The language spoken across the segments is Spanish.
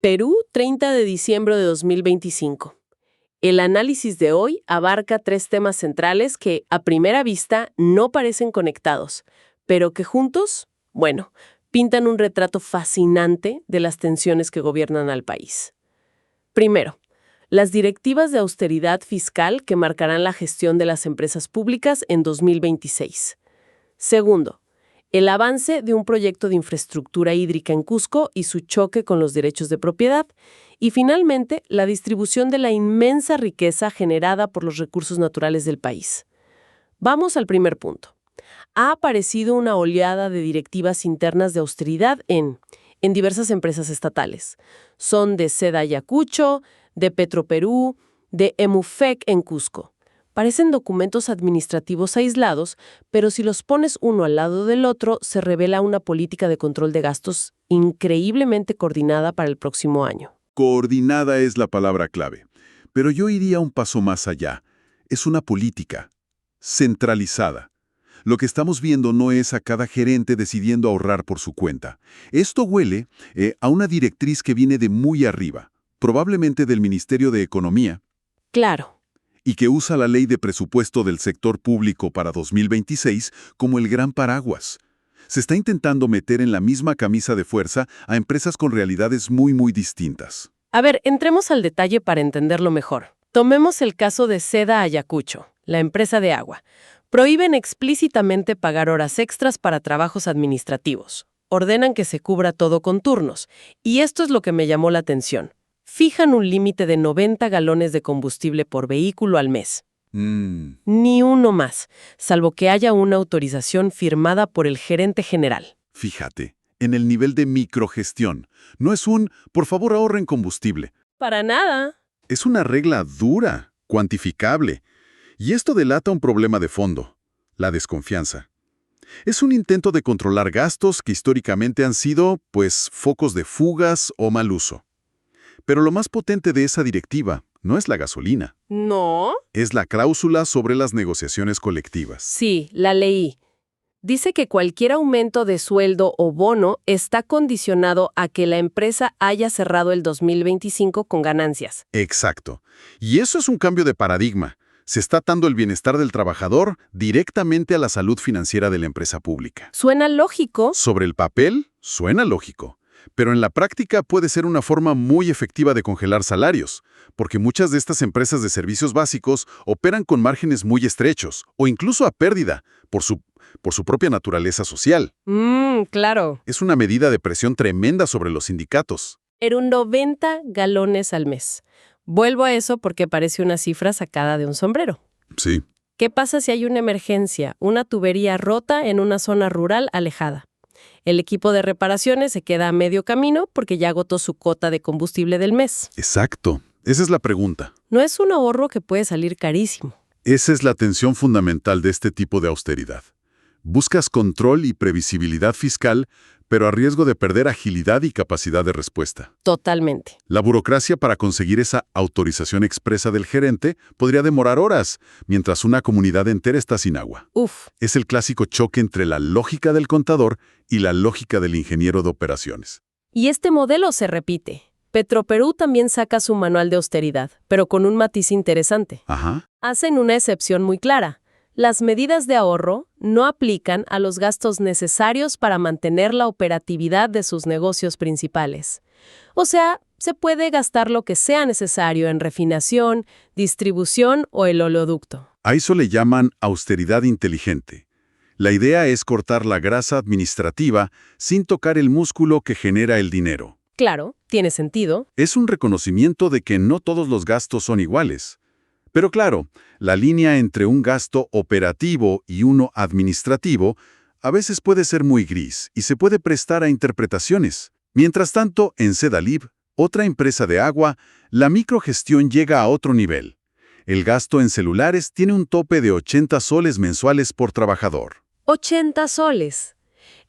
Perú, 30 de diciembre de 2025. El análisis de hoy abarca tres temas centrales que, a primera vista, no parecen conectados, pero que juntos, bueno, pintan un retrato fascinante de las tensiones que gobiernan al país. Primero, las directivas de austeridad fiscal que marcarán la gestión de las empresas públicas en 2026. Segundo, el avance de un proyecto de infraestructura hídrica en Cusco y su choque con los derechos de propiedad. Y finalmente, la distribución de la inmensa riqueza generada por los recursos naturales del país. Vamos al primer punto. Ha aparecido una oleada de directivas internas de austeridad en diversas empresas estatales. Son de Seda Ayacucho, de Petroperú, de Emufec en Cusco. Parecen documentos administrativos aislados, pero si los pones uno al lado del otro, se revela una política de control de gastos increíblemente coordinada para el próximo año. Coordinada es la palabra clave, pero yo iría un paso más allá. Es una política centralizada. Lo que estamos viendo no es a cada gerente decidiendo ahorrar por su cuenta. Esto huele a una directriz que viene de muy arriba, probablemente del Ministerio de Economía. Claro. Y que usa la ley de presupuesto del sector público para 2026 como el gran paraguas. Se está intentando meter en la misma camisa de fuerza a empresas con realidades muy distintas. A ver, entremos al detalle para entenderlo mejor. Tomemos el caso de Seda Ayacucho, la empresa de agua. Prohíben explícitamente pagar horas extras para trabajos administrativos. Ordenan que se cubra todo con turnos. Y esto es lo que me llamó la atención. Fijan un límite de 90 galones de combustible por vehículo al mes. Ni uno más, salvo que haya una autorización firmada por el gerente general. Fíjate, en el nivel de microgestión. No es por favor ahorren combustible. Para nada. Es una regla dura, cuantificable. Y esto delata un problema de fondo, la desconfianza. Es un intento de controlar gastos que históricamente han sido, focos de fugas o mal uso. Pero lo más potente de esa directiva no es la gasolina. ¿No? Es la cláusula sobre las negociaciones colectivas. Sí, la leí. Dice que cualquier aumento de sueldo o bono está condicionado a que la empresa haya cerrado el 2025 con ganancias. Exacto. Y eso es un cambio de paradigma. Se está atando el bienestar del trabajador directamente a la salud financiera de la empresa pública. ¿Suena lógico? Sobre el papel, suena lógico. Pero en la práctica puede ser una forma muy efectiva de congelar salarios, porque muchas de estas empresas de servicios básicos operan con márgenes muy estrechos, o incluso a pérdida, por su propia naturaleza social. Claro. Es una medida de presión tremenda sobre los sindicatos. Era un 90 galones al mes. Vuelvo a eso porque parece una cifra sacada de un sombrero. Sí. ¿Qué pasa si hay una emergencia, una tubería rota en una zona rural alejada? El equipo de reparaciones se queda a medio camino porque ya agotó su cuota de combustible del mes. Exacto. Esa es la pregunta. No es un ahorro que puede salir carísimo. Esa es la tensión fundamental de este tipo de austeridad. Buscas control y previsibilidad fiscal, pero a riesgo de perder agilidad y capacidad de respuesta. Totalmente. La burocracia para conseguir esa autorización expresa del gerente podría demorar horas, mientras una comunidad entera está sin agua. Es el clásico choque entre la lógica del contador y la lógica del ingeniero de operaciones. Y este modelo se repite. Petroperú también saca su manual de austeridad, pero con un matiz interesante. Hacen una excepción muy clara. Las medidas de ahorro no aplican a los gastos necesarios para mantener la operatividad de sus negocios principales. O sea, se puede gastar lo que sea necesario en refinación, distribución o el oleoducto. A eso le llaman austeridad inteligente. La idea es cortar la grasa administrativa sin tocar el músculo que genera el dinero. Claro, tiene sentido. Es un reconocimiento de que no todos los gastos son iguales. Pero claro, la línea entre un gasto operativo y uno administrativo a veces puede ser muy gris y se puede prestar a interpretaciones. Mientras tanto, en Sedalib, otra empresa de agua, la microgestión llega a otro nivel. El gasto en celulares tiene un tope de 80 soles mensuales por trabajador. 80 soles.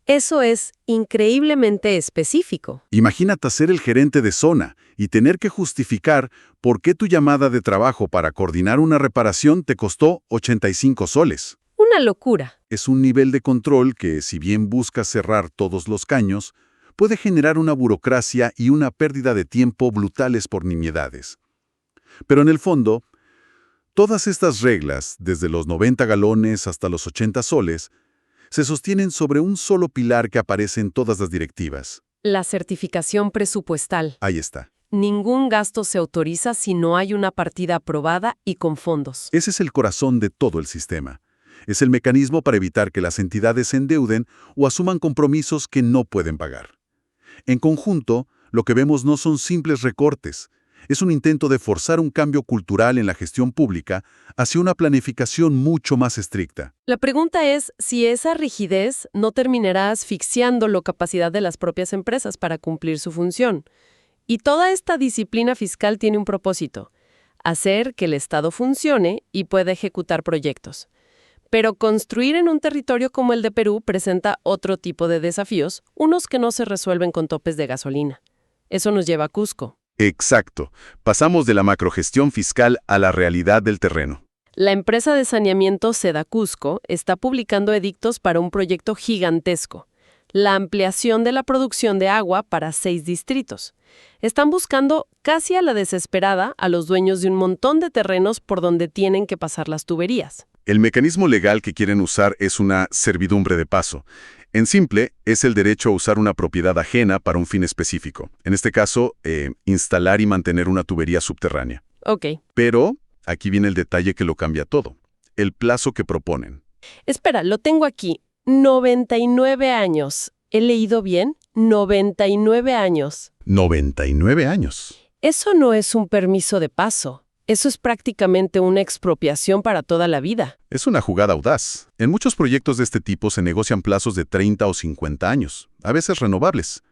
Eso es increíblemente específico. Imagínate ser el gerente de zona y tener que justificar por qué tu llamada de trabajo para coordinar una reparación te costó 85 soles. Una locura. Es un nivel de control que, si bien busca cerrar todos los caños, puede generar una burocracia y una pérdida de tiempo brutales por nimiedades. Pero en el fondo, todas estas reglas, desde los 90 galones hasta los 80 soles, se sostienen sobre un solo pilar que aparece en todas las directivas. La certificación presupuestal. Ahí está. Ningún gasto se autoriza si no hay una partida aprobada y con fondos. Ese es el corazón de todo el sistema. Es el mecanismo para evitar que las entidades se endeuden o asuman compromisos que no pueden pagar. En conjunto, lo que vemos no son simples recortes. Es un intento de forzar un cambio cultural en la gestión pública hacia una planificación mucho más estricta. La pregunta es si esa rigidez no terminará asfixiando la capacidad de las propias empresas para cumplir su función. Y toda esta disciplina fiscal tiene un propósito: hacer que el Estado funcione y pueda ejecutar proyectos. Pero construir en un territorio como el de Perú presenta otro tipo de desafíos, unos que no se resuelven con topes de gasolina. Eso nos lleva a Cusco. Exacto. Pasamos de la macrogestión fiscal a la realidad del terreno. La empresa de saneamiento Sedacusco está publicando edictos para un proyecto gigantesco: la ampliación de la producción de agua para 6 distritos. Están buscando casi a la desesperada a los dueños de un montón de terrenos por donde tienen que pasar las tuberías. El mecanismo legal que quieren usar es una servidumbre de paso. En simple, es el derecho a usar una propiedad ajena para un fin específico. En este caso, instalar y mantener una tubería subterránea. Ok. Pero aquí viene el detalle que lo cambia todo. El plazo que proponen. Espera, lo tengo aquí. 99 años. ¿He leído bien? 99 años. 99 años. Eso no es un permiso de paso. Eso es prácticamente una expropiación para toda la vida. Es una jugada audaz. En muchos proyectos de este tipo se negocian plazos de 30 o 50 años, a veces renovables.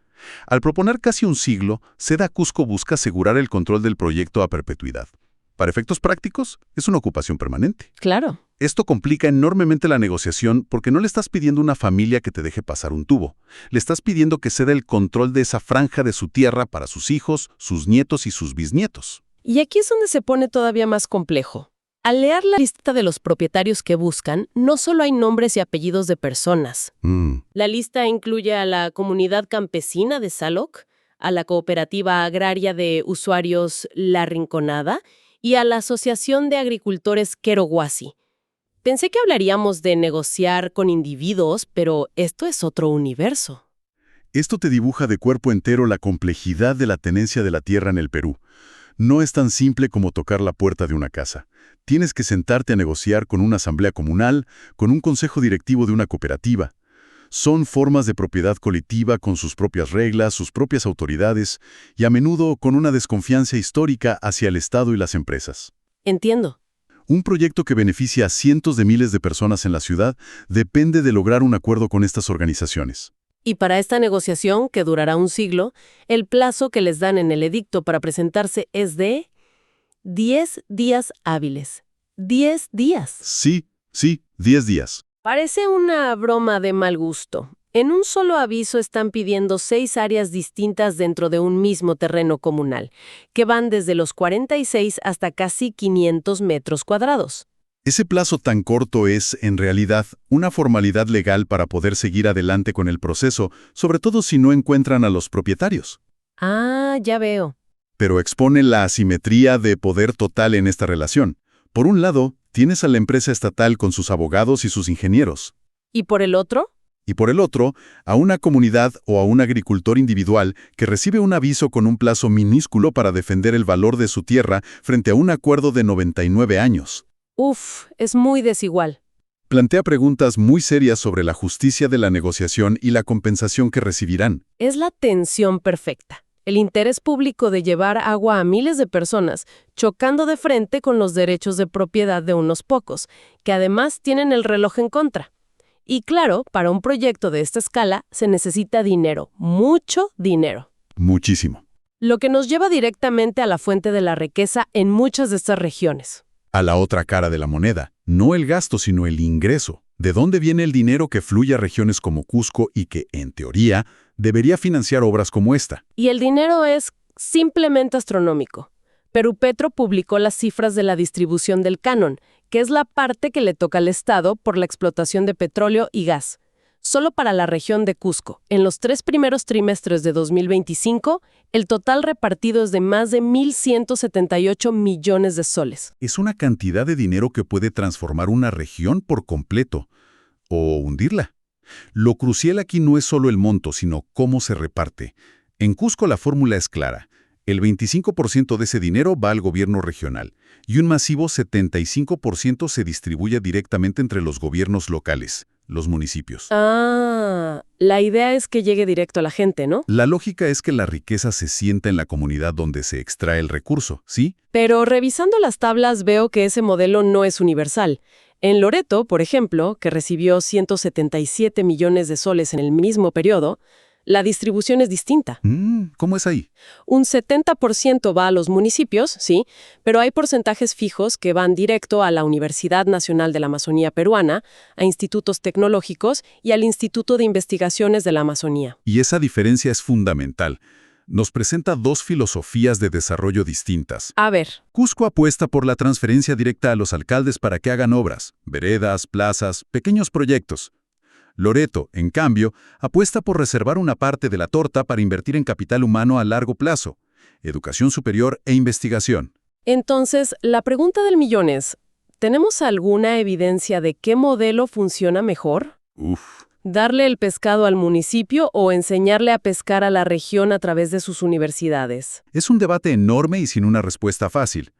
Al proponer casi un siglo, Sedacusco busca asegurar el control del proyecto a perpetuidad. Para efectos prácticos, es una ocupación permanente. Claro. Esto complica enormemente la negociación porque no le estás pidiendo a una familia que te deje pasar un tubo. Le estás pidiendo que ceda el control de esa franja de su tierra para sus hijos, sus nietos y sus bisnietos. Y aquí es donde se pone todavía más complejo. Al leer la lista de los propietarios que buscan, no solo hay nombres y apellidos de personas. La lista incluye a la comunidad campesina de Saloc, a la cooperativa agraria de usuarios La Rinconada y a la Asociación de Agricultores Queroguasi. Pensé que hablaríamos de negociar con individuos, pero esto es otro universo. Esto te dibuja de cuerpo entero la complejidad de la tenencia de la tierra en el Perú. No es tan simple como tocar la puerta de una casa. Tienes que sentarte a negociar con una asamblea comunal, con un consejo directivo de una cooperativa. Son formas de propiedad colectiva con sus propias reglas, sus propias autoridades, y a menudo con una desconfianza histórica hacia el Estado y las empresas. Entiendo. Un proyecto que beneficia a cientos de miles de personas en la ciudad depende de lograr un acuerdo con estas organizaciones. Y para esta negociación, que durará un siglo, el plazo que les dan en el edicto para presentarse es de 10 días hábiles. 10 días. Sí, 10 días. Parece una broma de mal gusto. En un solo aviso están pidiendo 6 áreas distintas dentro de un mismo terreno comunal, que van desde los 46 hasta casi 500 metros cuadrados. Ese plazo tan corto es, en realidad, una formalidad legal para poder seguir adelante con el proceso, sobre todo si no encuentran a los propietarios. Ah, ya veo. Pero expone la asimetría de poder total en esta relación. Por un lado, tienes a la empresa estatal con sus abogados y sus ingenieros. ¿Y por el otro? Y por el otro, a una comunidad o a un agricultor individual que recibe un aviso con un plazo minúsculo para defender el valor de su tierra frente a un acuerdo de 99 años. Uf, es muy desigual. Plantea preguntas muy serias sobre la justicia de la negociación y la compensación que recibirán. Es la tensión perfecta. El interés público de llevar agua a miles de personas, chocando de frente con los derechos de propiedad de unos pocos, que además tienen el reloj en contra. Y claro, para un proyecto de esta escala se necesita dinero, mucho dinero. Muchísimo. Lo que nos lleva directamente a la fuente de la riqueza en muchas de estas regiones. A la otra cara de la moneda, no el gasto sino el ingreso. ¿De dónde viene el dinero que fluye a regiones como Cusco y que, en teoría, debería financiar obras como esta? Y el dinero es simplemente astronómico. Perupetro publicó las cifras de la distribución del canon, que es la parte que le toca al Estado por la explotación de petróleo y gas. Solo para la región de Cusco, en los 3 primeros trimestres de 2025, el total repartido es de más de 1.178 millones de soles. Es una cantidad de dinero que puede transformar una región por completo o hundirla. Lo crucial aquí no es solo el monto, sino cómo se reparte. En Cusco la fórmula es clara. El 25% de ese dinero va al gobierno regional y un masivo 75% se distribuye directamente entre los gobiernos locales, los municipios. Ah, la idea es que llegue directo a la gente, ¿no? La lógica es que la riqueza se sienta en la comunidad donde se extrae el recurso, ¿sí? Pero revisando las tablas veo que ese modelo no es universal. En Loreto, por ejemplo, que recibió 177 millones de soles en el mismo periodo, la distribución es distinta. ¿Cómo es ahí? Un 70% va a los municipios, sí, pero hay porcentajes fijos que van directo a la Universidad Nacional de la Amazonía Peruana, a institutos tecnológicos y al Instituto de Investigaciones de la Amazonía. Y esa diferencia es fundamental. Nos presenta dos filosofías de desarrollo distintas. A ver. Cusco apuesta por la transferencia directa a los alcaldes para que hagan obras, veredas, plazas, pequeños proyectos. Loreto, en cambio, apuesta por reservar una parte de la torta para invertir en capital humano a largo plazo, educación superior e investigación. Entonces, la pregunta del millón es, ¿tenemos alguna evidencia de qué modelo funciona mejor? ¿Darle el pescado al municipio o enseñarle a pescar a la región a través de sus universidades? Es un debate enorme y sin una respuesta fácil.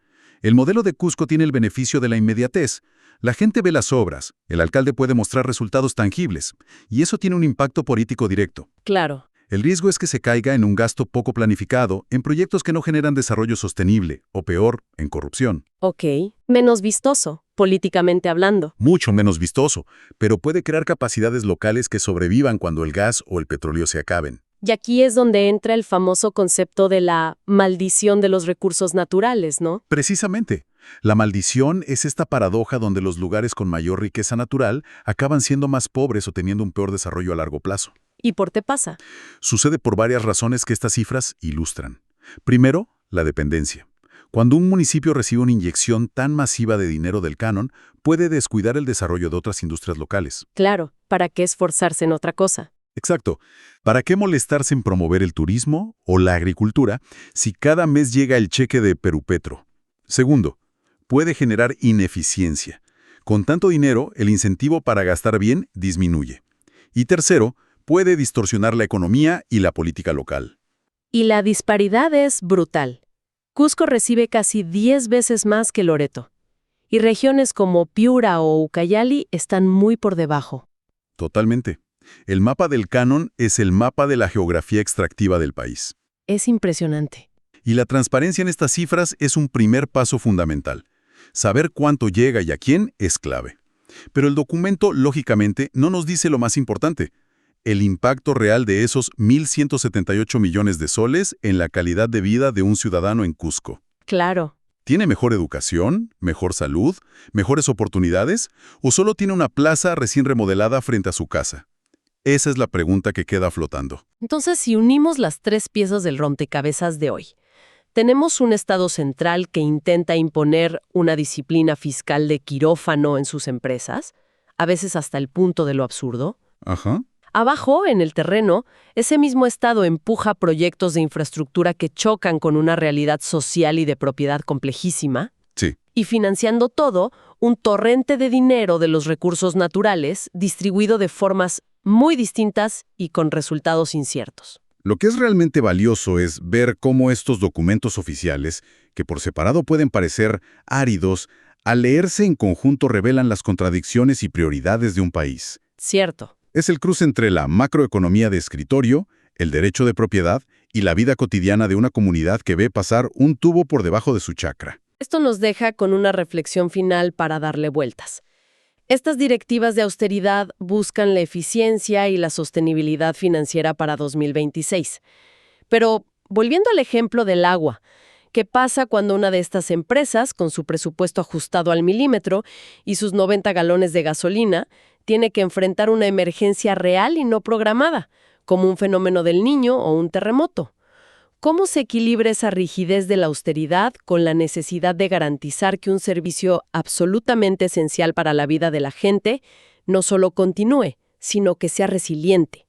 El modelo de Cusco tiene el beneficio de la inmediatez. La gente ve las obras, el alcalde puede mostrar resultados tangibles, y eso tiene un impacto político directo. Claro. El riesgo es que se caiga en un gasto poco planificado, en proyectos que no generan desarrollo sostenible, o peor, en corrupción. Ok. Menos vistoso, políticamente hablando. Mucho menos vistoso, pero puede crear capacidades locales que sobrevivan cuando el gas o el petróleo se acaben. Y aquí es donde entra el famoso concepto de la maldición de los recursos naturales, ¿no? Precisamente. La maldición es esta paradoja donde los lugares con mayor riqueza natural acaban siendo más pobres o teniendo un peor desarrollo a largo plazo. ¿Y por qué pasa? Sucede por varias razones que estas cifras ilustran. Primero, la dependencia. Cuando un municipio recibe una inyección tan masiva de dinero del canon, puede descuidar el desarrollo de otras industrias locales. Claro, ¿para qué esforzarse en otra cosa? Exacto. ¿Para qué molestarse en promover el turismo o la agricultura si cada mes llega el cheque de Perupetro? Segundo, puede generar ineficiencia. Con tanto dinero, el incentivo para gastar bien disminuye. Y tercero, puede distorsionar la economía y la política local. Y la disparidad es brutal. Cusco recibe casi 10 veces más que Loreto. Y regiones como Piura o Ucayali están muy por debajo. Totalmente. El mapa del canon es el mapa de la geografía extractiva del país. Es impresionante. Y la transparencia en estas cifras es un primer paso fundamental. Saber cuánto llega y a quién es clave. Pero el documento, lógicamente, no nos dice lo más importante: el impacto real de esos 1.178 millones de soles en la calidad de vida de un ciudadano en Cusco. Claro. ¿Tiene mejor educación, mejor salud, mejores oportunidades, o solo tiene una plaza recién remodelada frente a su casa? Esa es la pregunta que queda flotando. Entonces, si unimos las 3 piezas del rompecabezas de hoy, tenemos un Estado central que intenta imponer una disciplina fiscal de quirófano en sus empresas, a veces hasta el punto de lo absurdo. Ajá. Abajo, en el terreno, ese mismo Estado empuja proyectos de infraestructura que chocan con una realidad social y de propiedad complejísima. Sí. Y financiando todo, un torrente de dinero de los recursos naturales distribuido de formas muy distintas y con resultados inciertos. Lo que es realmente valioso es ver cómo estos documentos oficiales, que por separado pueden parecer áridos, al leerse en conjunto revelan las contradicciones y prioridades de un país. Cierto. Es el cruce entre la macroeconomía de escritorio, el derecho de propiedad y la vida cotidiana de una comunidad que ve pasar un tubo por debajo de su chacra. Esto nos deja con una reflexión final para darle vueltas. Estas directivas de austeridad buscan la eficiencia y la sostenibilidad financiera para 2026. Pero, volviendo al ejemplo del agua, ¿qué pasa cuando una de estas empresas, con su presupuesto ajustado al milímetro y sus 90 galones de gasolina, tiene que enfrentar una emergencia real y no programada, como un fenómeno del Niño o un terremoto? ¿Cómo se equilibra esa rigidez de la austeridad con la necesidad de garantizar que un servicio absolutamente esencial para la vida de la gente no solo continúe, sino que sea resiliente.